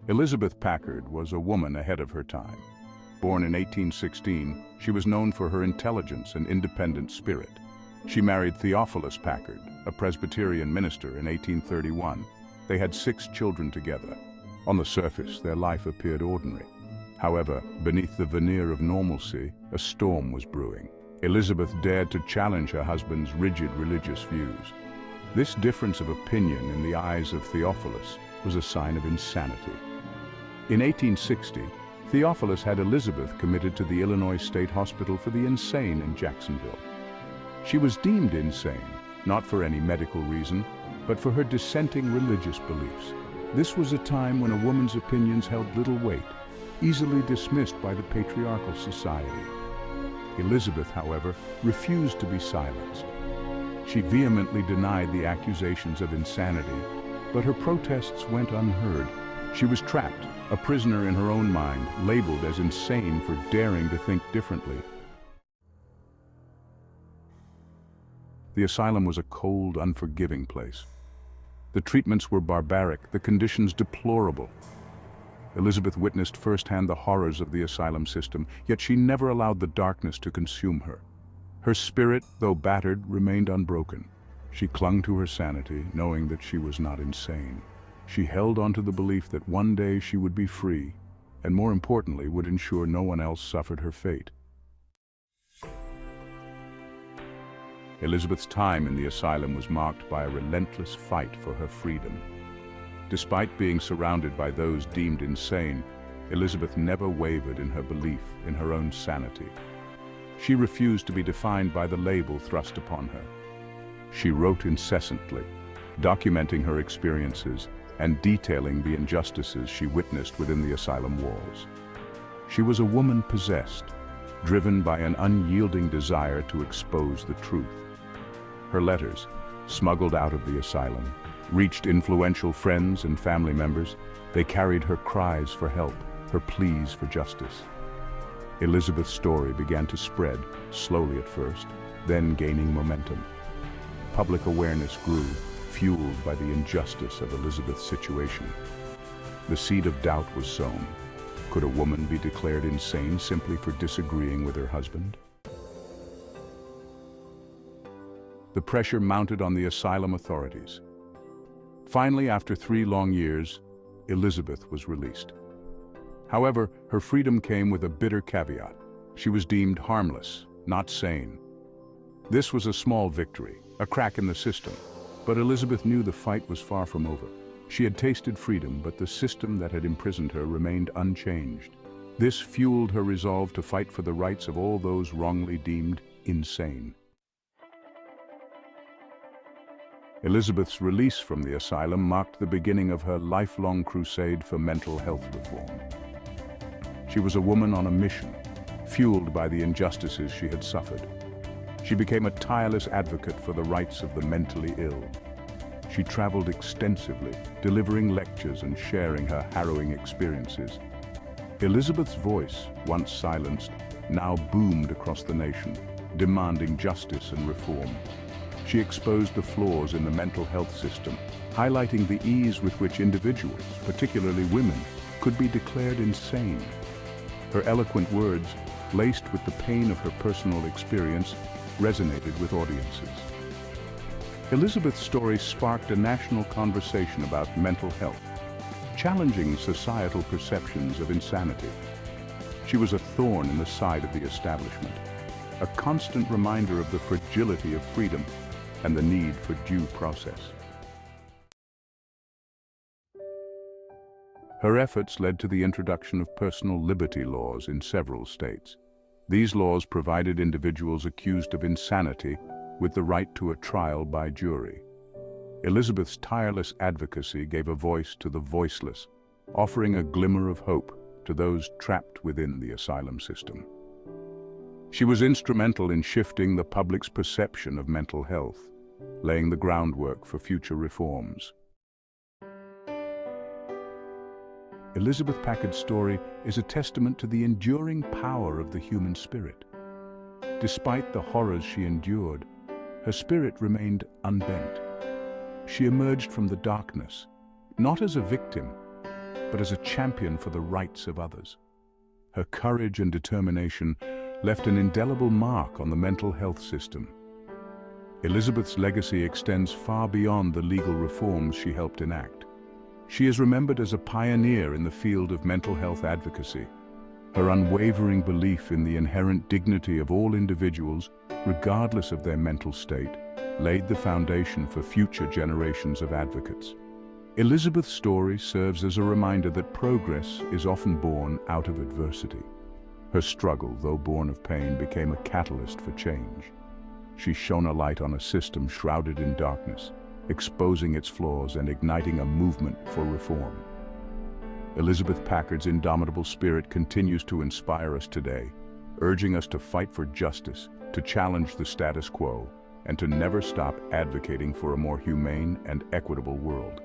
Elizabeth Packard was a woman ahead of her time. Born in 1816, she was known for her intelligence and independent spirit. She married Theophilus Packard, a Presbyterian minister, in 1831. They had 6 children together. On the surface, their life appeared ordinary. However, beneath the veneer of normalcy, a storm was brewing. Elizabeth dared to challenge her husband's rigid religious views. This difference of opinion in the eyes of Theophilus was a sign of insanity. In 1860, Theophilus had Elizabeth committed to the Illinois State Hospital for the Insane in Jacksonville. She was deemed insane, not for any medical reason, but for her dissenting religious beliefs. This was a time when a woman's opinions held little weight, easily dismissed by the patriarchal society. Elizabeth, however, refused to be silenced. She vehemently denied the accusations of insanity, but her protests went unheard. She was trapped, a prisoner in her own mind, labeled as insane for daring to think differently. The asylum was a cold, unforgiving place. The treatments were barbaric, the conditions deplorable. Elizabeth witnessed firsthand the horrors of the asylum system, yet she never allowed the darkness to consume her. Her spirit, though battered, remained unbroken. She clung to her sanity, knowing that she was not insane. She held on to the belief that one day she would be free, and more importantly, would ensure no one else suffered her fate. Elizabeth's time in the asylum was marked by a relentless fight for her freedom. Despite being surrounded by those deemed insane, Elizabeth never wavered in her belief in her own sanity. She refused to be defined by the label thrust upon her. She wrote incessantly, documenting her experiences and detailing the injustices she witnessed within the asylum walls. She was a woman possessed, driven by an unyielding desire to expose the truth. Her letters, smuggled out of the asylum, reached influential friends and family members. They carried her cries for help, her pleas for justice. Elizabeth's story began to spread, slowly at first, then gaining momentum. Public awareness grew, fueled by the injustice of Elizabeth's situation. The seed of doubt was sown. Could a woman be declared insane simply for disagreeing with her husband? The pressure mounted on the asylum authorities. Finally, after 3 long years, Elizabeth was released. However, her freedom came with a bitter caveat. She was deemed harmless, not sane. This was a small victory, a crack in the system, but Elizabeth knew the fight was far from over. She had tasted freedom, but the system that had imprisoned her remained unchanged. This fueled her resolve to fight for the rights of all those wrongly deemed insane. Elizabeth's release from the asylum marked the beginning of her lifelong crusade for mental health reform. She was a woman on a mission, fueled by the injustices she had suffered. She became a tireless advocate for the rights of the mentally ill. She traveled extensively, delivering lectures and sharing her harrowing experiences. Elizabeth's voice, once silenced, now boomed across the nation, demanding justice and reform. She exposed the flaws in the mental health system, highlighting the ease with which individuals, particularly women, could be declared insane. Her eloquent words, laced with the pain of her personal experience, resonated with audiences. Elizabeth's story sparked a national conversation about mental health, challenging societal perceptions of insanity. She was a thorn in the side of the establishment, a constant reminder of the fragility of freedom and the need for due process. Her efforts led to the introduction of personal liberty laws in several states. These laws provided individuals accused of insanity with the right to a trial by jury. Elizabeth's tireless advocacy gave a voice to the voiceless, offering a glimmer of hope to those trapped within the asylum system. She was instrumental in shifting the public's perception of mental health, laying the groundwork for future reforms. Elizabeth Packard's story is a testament to the enduring power of the human spirit. Despite the horrors she endured, her spirit remained unbent. She emerged from the darkness, not as a victim, but as a champion for the rights of others. Her courage and determination left an indelible mark on the mental health system. Elizabeth's legacy extends far beyond the legal reforms she helped enact. She is remembered as a pioneer in the field of mental health advocacy. Her unwavering belief in the inherent dignity of all individuals, regardless of their mental state, laid the foundation for future generations of advocates. Elizabeth's story serves as a reminder that progress is often born out of adversity. Her struggle, though born of pain, became a catalyst for change. She shone a light on a system shrouded in darkness, exposing its flaws and igniting a movement for reform. Elizabeth Packard's indomitable spirit continues to inspire us today, urging us to fight for justice, to challenge the status quo, and to never stop advocating for a more humane and equitable world.